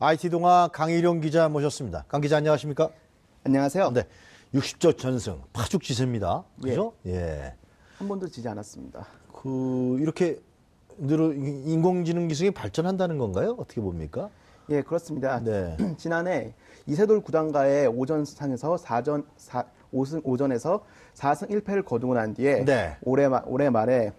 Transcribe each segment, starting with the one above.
IT 동아 강일용 기자 모셨습니다. 강 기자 안녕하십니까? 안녕하세요. 네, 60조 전승 파죽지세입니다. 그죠? 예. 한 번도 지지 않았습니다. 이렇게 인공지능 기술이 발전한다는 건가요? 어떻게 봅니까? 예, 그렇습니다. 네. 지난해 이세돌 구단과의 오전상에서 5전에서 4승 1패를 거두고 난 뒤에 네. 올해 말에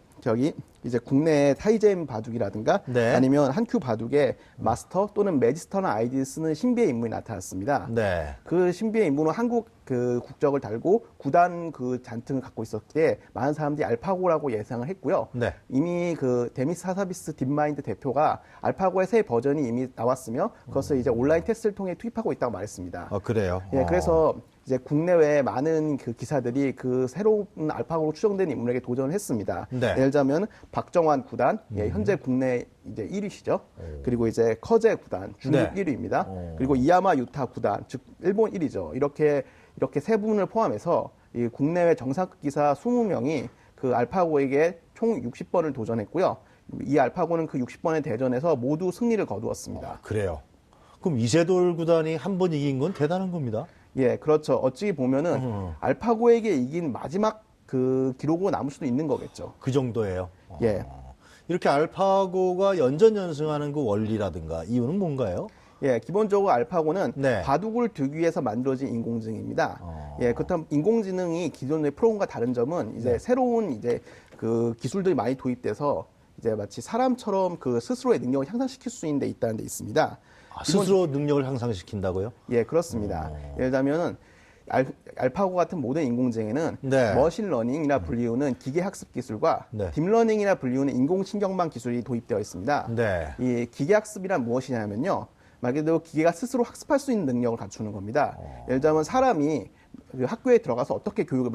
이제 국내 타이젠 바둑이라든가 네. 아니면 한큐 바둑에 마스터 또는 매지스터나 아이디를 쓰는 신비의 인물이 나타났습니다. 네. 그 신비의 인물은 한국 국적을 달고 구단 잔등을 갖고 있었기에 많은 사람들이 알파고라고 예상을 했고요. 네. 이미 데미스 하사비스 딥마인드 대표가 알파고의 새 버전이 이미 나왔으며 그것을 이제 온라인 테스트를 통해 투입하고 있다고 말했습니다. 그래요? 예, 그래서 이제 국내외 많은 기사들이 새로운 알파고로 추정되는 인물에게 도전을 했습니다. 네. 예를 들자면 박정환 구단, 예, 현재 국내 이제 1위시죠. 그리고 이제 커제 구단, 중국 네. 1위입니다. 그리고 이야마 유타 구단, 즉 일본 1위죠. 이렇게 세 분을 포함해서 이 국내외 정상급 기사 20명이 알파고에게 총 60번을 도전했고요. 이 알파고는 60번의 대전에서 모두 승리를 거두었습니다. 그래요. 그럼 이세돌 구단이 한 번 이긴 건 대단한 겁니다. 예, 그렇죠. 어찌 보면은 알파고에게 이긴 마지막 기록으로 남을 수도 있는 거겠죠. 그 정도예요. 예. 이렇게 알파고가 연전연승하는 그 원리라든가 이유는 뭔가요? 예, 기본적으로 알파고는 네. 바둑을 두기 위해서 만들어진 인공지능입니다. 예, 그렇다면 인공지능이 기존의 프로그램과 다른 점은 이제 새로운 이제 기술들이 많이 도입돼서 이제 마치 사람처럼 스스로의 능력을 향상시킬 수 있는 데 있다는 데 있습니다. 스스로 능력을 향상시킨다고요? 예, 그렇습니다. 예를 들자면은 알파고 같은 모든 인공지능에는 네. 머신러닝이나 불리우는 기계학습 기술과 네. 딥러닝이나 불리우는 인공신경망 기술이 도입되어 있습니다. 네. 이 기계학습이란 무엇이냐면요. 말 그대로 기계가 스스로 학습할 수 있는 능력을 갖추는 겁니다. 예를 들자면 사람이 학교에 들어가서 어떻게 교육을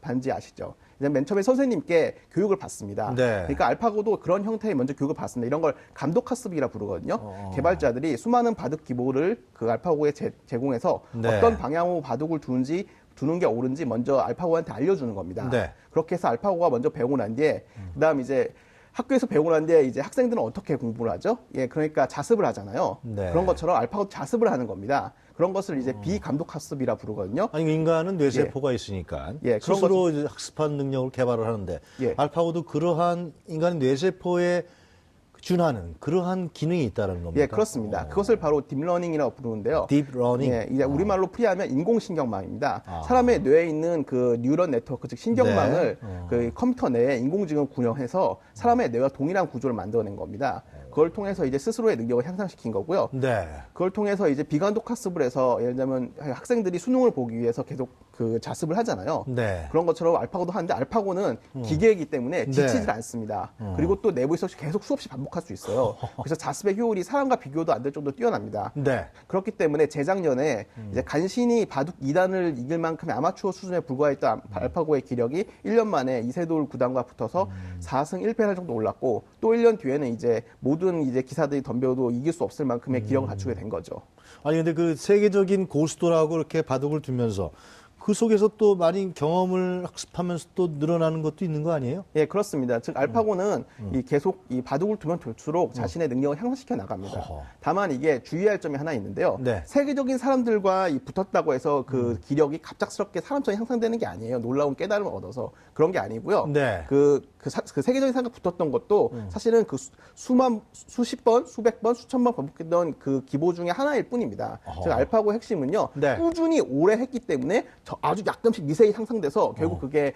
받는지 아시죠? 이제 맨 처음에 선생님께 교육을 받습니다. 네. 그러니까 알파고도 그런 형태의 먼저 교육을 받습니다. 이런 걸 감독학습이라 부르거든요. 개발자들이 수많은 바둑 기보를 알파고에 제공해서 네. 어떤 방향으로 바둑을 두는 게 옳은지 먼저 알파고한테 알려주는 겁니다. 네. 그렇게 해서 알파고가 먼저 배우고 난 뒤에 그다음 이제 학교에서 배우고 난 뒤에 이제 학생들은 어떻게 공부를 하죠? 예, 그러니까 자습을 하잖아요. 네. 그런 것처럼 알파고도 자습을 하는 겁니다. 그런 것을 이제 비감독학습이라 부르거든요. 아니 인간은 뇌세포가 있으니까 예, 그런 스스로 이제 학습한 능력을 개발을 하는데 예. 알파고도 그러한 인간의 뇌세포에 준하는 그러한 기능이 있다는 겁니다. 예, 그렇습니다. 그것을 바로 딥러닝이라고 부르는데요. 딥러닝. 예, 이제 우리말로 풀이하면 인공신경망입니다. 사람의 뇌에 있는 뉴런 네트워크, 즉 신경망을 컴퓨터 내에 인공지능을 구현해서 사람의 뇌와 동일한 구조를 만들어낸 겁니다. 그걸 통해서 이제 스스로의 능력을 향상시킨 거고요. 네. 그걸 통해서 이제 비감독 학습을 해서 예를 들면 학생들이 수능을 보기 위해서 계속 자습을 하잖아요. 네. 그런 것처럼 알파고도 하는데 알파고는 기계이기 때문에 지치질 않습니다. 그리고 또 내부에서 계속 수없이 반복할 수 있어요. 그래서 자습의 효율이 사람과 비교도 안 될 정도로 뛰어납니다. 네. 그렇기 때문에 재작년에 이제 간신히 바둑 2단을 이길 만큼의 아마추어 수준에 불과했던 알파고의 기력이 1년 만에 이세돌 구단과 붙어서 4승 1패할 정도 올랐고 또 1년 뒤에는 이제 모든 이제 기사들이 덤벼도 이길 수 없을 만큼의 기력을 갖추게 된 거죠. 아니 근데 그 세계적인 고수들하고 이렇게 바둑을 두면서 그 속에서 또 많이 경험을 학습하면서 또 늘어나는 것도 있는 거 아니에요? 예, 그렇습니다. 즉 알파고는 계속 이 바둑을 두면 둘수록 자신의 능력을 향상시켜 나갑니다. 다만 이게 주의할 점이 하나 있는데요. 네. 세계적인 사람들과 붙었다고 해서 기력이 갑작스럽게 사람처럼 향상되는 게 아니에요. 놀라운 깨달음을 얻어서 그런 게 아니고요. 네. 세계적인 사람과 붙었던 것도 사실은 수십 번, 수백 번, 수천 번 반복했던 기보 중에 하나일 뿐입니다. 즉 알파고 핵심은요. 네. 꾸준히 오래 했기 때문에 아주 약간씩 미세히 향상돼서 결국 그게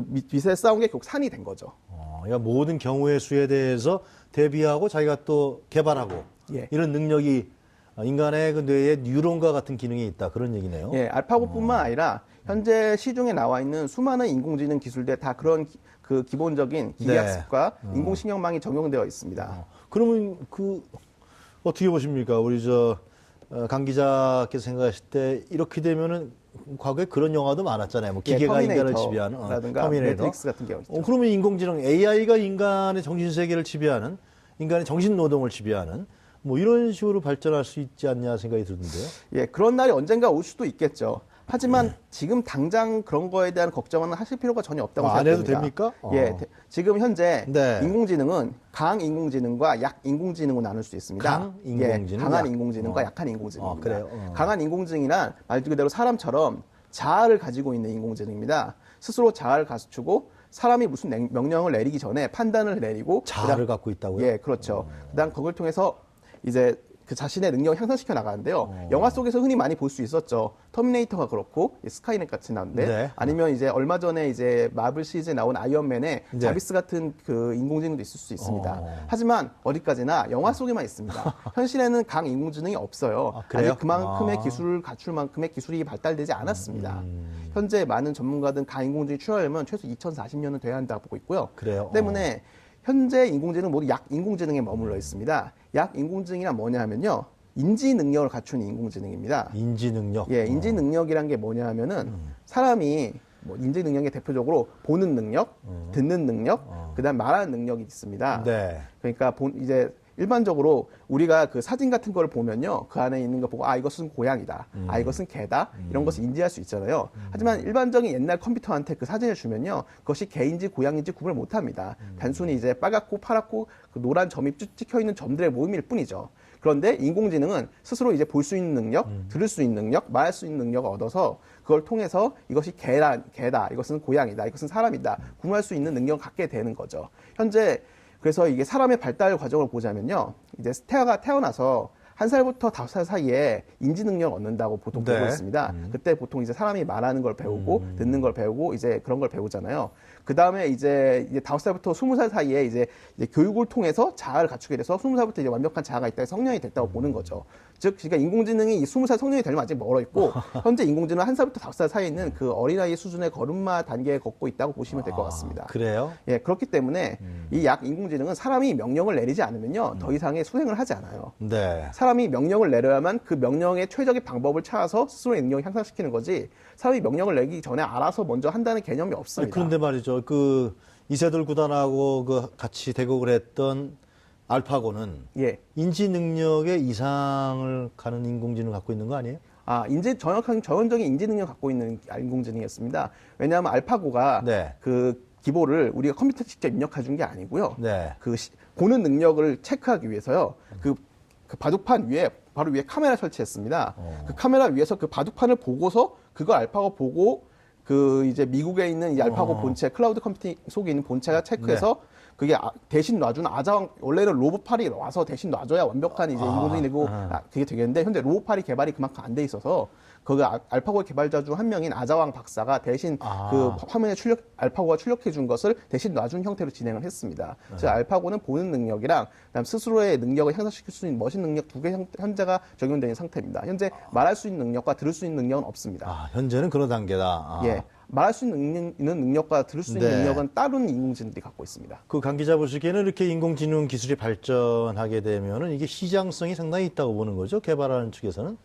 미세 싸운 게 결국 산이 된 거죠. 그러니까 모든 경우의 수에 대해서 대비하고 자기가 또 개발하고 예. 이런 능력이 인간의 뇌에 뉴런과 같은 기능이 있다 그런 얘기네요. 예, 알파고뿐만 아니라 현재 시중에 나와 있는 수많은 인공지능 기술들 다 그런 기본적인 기계학습과 인공신경망이 적용되어 있습니다. 그러면 어떻게 보십니까? 우리 강 기자께서 생각하실 때 이렇게 되면은 과거에 그런 영화도 많았잖아요. 뭐 기계가 인간을 지배하는 터미네이터라든가 매트릭스 같은 경우 있죠. 그러면 인공지능 AI가 인간의 정신 세계를 지배하는 인간의 정신 노동을 지배하는 뭐 이런 식으로 발전할 수 있지 않냐 생각이 드는데요. 예, 그런 날이 언젠가 올 수도 있겠죠. 하지만 지금 당장 그런 거에 대한 걱정은 하실 필요가 전혀 없다고 안 해도 생각됩니다. 됩니까? 예, 지금 현재 네. 인공지능은 강 인공지능과 약 인공지능으로 나눌 수 있습니다. 강 인공지능, 예, 강한 약. 인공지능과 약한 인공지능입니다. 그래요? 강한 인공지능이란 말 그대로 사람처럼 자아를 가지고 있는 인공지능입니다. 스스로 자아를 갖추고 사람이 무슨 명령을 내리기 전에 판단을 내리고 자아를 갖고 있다고요? 예, 그렇죠. 그다음 그걸 통해서 이제 그 자신의 능력을 향상시켜 나가는데요. 영화 속에서 흔히 많이 볼 수 있었죠. 터미네이터가 그렇고 스카이넷 같이 나오는데 네. 아니면 이제 얼마 전에 이제 마블 시리즈에 나온 아이언맨에 네. 자비스 같은 그 인공지능도 있을 수 있습니다. 하지만 어디까지나 영화 속에만 있습니다. 현실에는 강 인공지능이 없어요. 아, 그래요? 아직 그만큼의 기술을 갖출 만큼의 기술이 발달되지 않았습니다. 현재 많은 전문가들은 강 인공지능이 출하려면 최소 2040년은 돼야 한다고 보고 있고요. 그래요? 때문에 현재 인공지능은 모두 약 인공지능에 머물러 있습니다. 약 인공지능이란 뭐냐 하면요. 인지 능력을 갖춘 인공지능입니다. 인지 능력. 예, 인지 능력이란 게 뭐냐 하면은 사람이 뭐 인지 능력의 대표적으로 보는 능력, 듣는 능력, 그다음 말하는 능력이 있습니다. 네. 그러니까 이제 일반적으로 우리가 그 사진 같은 걸 보면요. 그 안에 있는 거 보고 아 이것은 고양이다. 아 이것은 개다. 이런 것을 인지할 수 있잖아요. 하지만 일반적인 옛날 컴퓨터한테 그 사진을 주면요. 그것이 개인지 고양이인지 구분을 못 합니다. 단순히 이제 빨갛고 파랗고 그 노란 점이 쭉 찍혀 있는 점들의 모임일 뿐이죠. 그런데 인공지능은 스스로 이제 볼 수 있는 능력, 들을 수 있는 능력, 말할 수 있는 능력을 얻어서 그걸 통해서 이것이 개다, 이것은 고양이다, 이것은 사람이다, 구분할 수 있는 능력을 갖게 되는 거죠. 현재 그래서 이게 사람의 발달 과정을 보자면요. 이제 태어나서 1살부터 5살 사이에 인지 능력을 얻는다고 보통 네. 보고 있습니다. 그때 보통 이제 사람이 말하는 걸 배우고 듣는 걸 배우고 이제 그런 걸 배우잖아요. 그 다음에 이제 5살부터 20살 사이에 이제 교육을 통해서 자아를 갖추게 돼서 20살부터 이제 완벽한 자아가 있다, 성령이 됐다고 보는 거죠. 즉, 그러니까 인공지능이 20살 성령이 되려면 아직 멀어 있고, 현재 인공지능은 1살부터 5살 사이에 있는 그 어린아이 수준의 걸음마 단계에 걷고 있다고 보시면 될 것 같습니다. 그래요? 예, 그렇기 때문에 이 약 인공지능은 사람이 명령을 내리지 않으면요, 더 이상의 수행을 하지 않아요. 네. 사람이 명령을 내려야만 그 명령의 최적의 방법을 찾아서 스스로의 능력을 향상시키는 거지, 사람이 명령을 내기 전에 알아서 먼저 한다는 개념이 없습니다. 그런데 말이죠. 그 이세돌 구단하고 그 같이 대국을 했던 알파고는 예. 인지 능력의 이상을 가는 인공지능을 갖고 있는 거 아니에요? 정확한 전형적인 인지 능력 갖고 있는 인공지능이었습니다. 왜냐하면 알파고가 네. 그 기보를 우리가 컴퓨터에 직접 입력해 준 게 아니고요. 네. 보는 능력을 체크하기 위해서요. 그 바둑판 위에 바로 위에 카메라 설치했습니다. 그 카메라 위에서 그 바둑판을 보고서 그거 알파고 보고 그 이제 미국에 있는 이 알파고 본체 클라우드 컴퓨팅 속에 있는 본체가 체크해서 그게 대신 놔주는 아자왕, 원래는 로봇팔이 와서 대신 놔줘야 완벽한 이제 인공지능이 되고 그게 되겠는데 현재 로봇팔이 개발이 그만큼 안 돼 있어서 거기 알파고 개발자 중 한 명인 아자왕 박사가 대신 그 화면에 알파고가 출력해 준 것을 대신 놔준 형태로 진행을 했습니다. 즉 알파고는 보는 능력이랑 그다음 스스로의 능력을 향상시킬 수 있는 머신 능력 두 개 현재가 적용되는 상태입니다. 현재 말할 수 있는 능력과 들을 수 있는 능력은 없습니다. 현재는 그런 단계다. 예. 말할 수 있는 능력과 들을 수 있는 네. 능력은 다른 인공지능들이 갖고 있습니다. 그 강 기자 보시기에는 이렇게 인공지능 기술이 발전하게 되면은 이게 시장성이 상당히 있다고 보는 거죠. 개발하는 측에서는.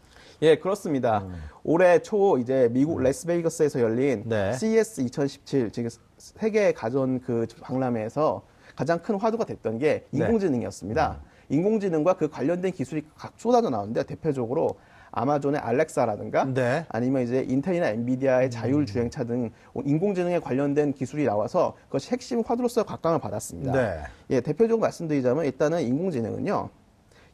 예, 그렇습니다. 올해 초 이제 미국 레스베이거스에서 열린 네. CES 2017, 즉 세계 가전 그 박람회에서 가장 큰 화두가 됐던 게 인공지능이었습니다. 인공지능과 그 관련된 기술이 각 쏟아져 나오는데 대표적으로 아마존의 알렉사라든가 네. 아니면 이제 인텔이나 엔비디아의 자율주행차 등 인공지능에 관련된 기술이 나와서 그것이 핵심 화두로서 각광을 받았습니다. 네. 예, 대표적으로 말씀드리자면 일단은 인공지능은요.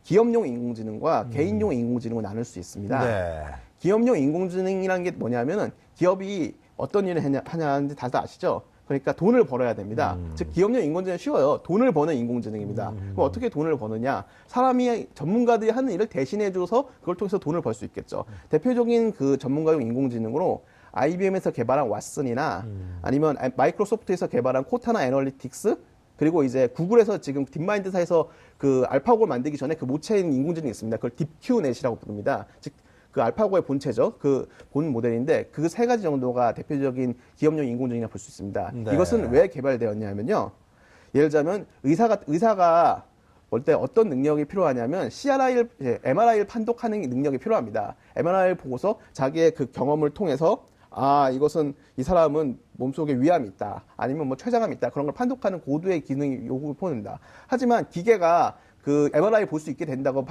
기업용 인공지능과 개인용 인공지능을 나눌 수 있습니다. 네. 기업용 인공지능이라는 게 뭐냐면은 기업이 어떤 일을 하냐는지 다들 아시죠? 그러니까 돈을 벌어야 됩니다. 즉 기업용 인공지능은 쉬워요. 돈을 버는 인공지능입니다. 그럼 어떻게 돈을 버느냐? 사람이 전문가들이 하는 일을 대신해줘서 그걸 통해서 돈을 벌 수 있겠죠. 대표적인 그 전문가용 인공지능으로 IBM에서 개발한 왓슨이나 아니면 마이크로소프트에서 개발한 코타나 애널리틱스 그리고 이제 구글에서 지금 딥마인드사에서 그 알파고를 만들기 전에 그 모체인 인공지능이 있습니다. 그걸 딥큐넷이라고 부릅니다. 즉 그 알파고의 본체죠. 그 본 모델인데 그 세 가지 정도가 대표적인 기업용 인공지능이라 볼 수 있습니다. 네. 이것은 왜 개발되었냐면요. 예를 들자면 의사가 올 때 어떤 능력이 필요하냐면 MRI를 판독하는 능력이 필요합니다. MRI를 보고서 자기의 그 경험을 통해서 이것은 이 사람은 몸속에 위암이 있다. 아니면 뭐 췌장암이 있다. 그런 걸 판독하는 고도의 기능이 요구를 보낸다. 하지만 기계가 그 MRI 볼 수 있게 된다고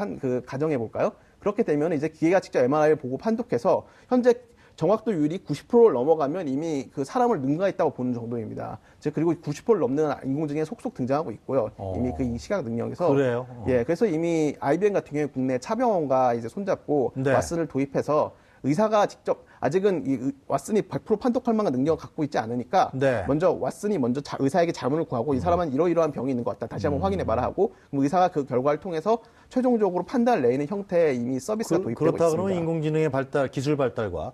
가정해 볼까요? 그렇게 되면 이제 기계가 직접 MRI를 보고 판독해서 현재 정확도율이 90%를 넘어가면 이미 그 사람을 능가했다고 보는 정도입니다. 그리고 90%를 넘는 인공지능에 속속 등장하고 있고요. 이미 그 시각 능력에서. 그래요? 예, 그래서 이미 IBM 같은 경우에 국내 차병원과 이제 손잡고 네. 왓슨을 도입해서 의사가 직접 아직은 이 왓슨이 100% 판독할 만한 능력을 갖고 있지 않으니까 네. 먼저 왓슨이 먼저 의사에게 자문을 구하고 이 사람은 이러이러한 병이 있는 것 같다. 다시 한번 확인해 봐라 하고 그럼 의사가 그 결과를 통해서 최종적으로 판단을 내리는 형태의 이미 서비스가 도입되고 그렇다 있습니다. 그러면 인공지능의 발달, 기술 발달과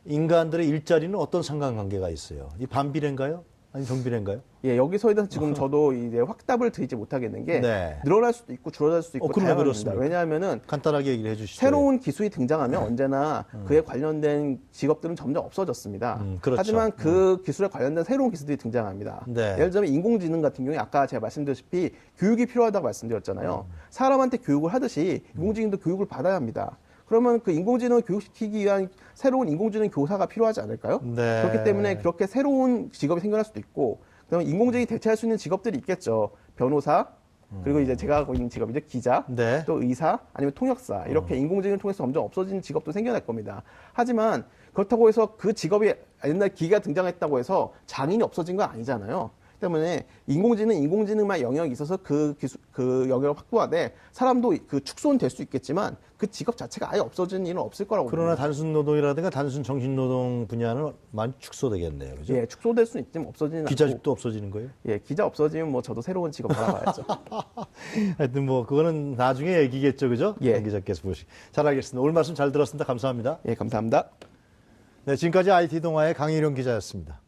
인간들의 일자리는 어떤 상관관계가 있어요? 이 반비례인가요? 아니 정비례인가요? 예, 여기서에 대해서 지금 저도 이제 확답을 드리지 못하겠는 게 네. 늘어날 수도 있고 줄어들 수도 있고 그러면 다양합니다. 그렇습니까? 왜냐하면은 간단하게 얘기를 해주시죠. 새로운 기술이 등장하면 언제나 그에 관련된 직업들은 점점 없어졌습니다. 그렇죠. 하지만 그 기술에 관련된 새로운 기술들이 등장합니다. 네. 예를 들면 인공지능 같은 경우에 아까 제가 말씀드렸다시피 교육이 필요하다고 말씀드렸잖아요. 사람한테 교육을 하듯이 인공지능도 교육을 받아야 합니다. 그러면 그 인공지능을 교육시키기 위한 새로운 인공지능 교사가 필요하지 않을까요? 네. 그렇기 때문에 그렇게 새로운 직업이 생겨날 수도 있고, 그다음에 인공지능이 대체할 수 있는 직업들이 있겠죠. 변호사, 그리고 이제 제가 하고 있는 직업이죠. 기자, 네. 또 의사, 아니면 통역사, 이렇게 인공지능을 통해서 점점 없어지는 직업도 생겨날 겁니다. 하지만 그렇다고 해서 그 직업이 옛날 기계가 등장했다고 해서 장인이 없어진 건 아니잖아요. 때문에 인공지능만 영역이 있어서 그 영역을 확보하되 사람도 그 축소는 될 수 있겠지만 그 직업 자체가 아예 없어지는 일은 없을 거라고 그러나 봅니다. 단순 노동이라든가 단순 정신 노동 분야는 많이 축소되겠네요. 그죠? 예, 축소될 수는 있지만 없어지는 않고. 기자직도 없어지는 거예요? 예, 기자 없어지면 뭐 저도 새로운 직업 알아봐야죠. 하여튼 뭐 그거는 나중에 얘기겠죠. 그죠? 예. 강 기자께서 보시. 잘 알겠습니다. 오늘 말씀 잘 들었습니다. 감사합니다. 예, 감사합니다. 네, 지금까지 IT 동아의 강일용 기자였습니다.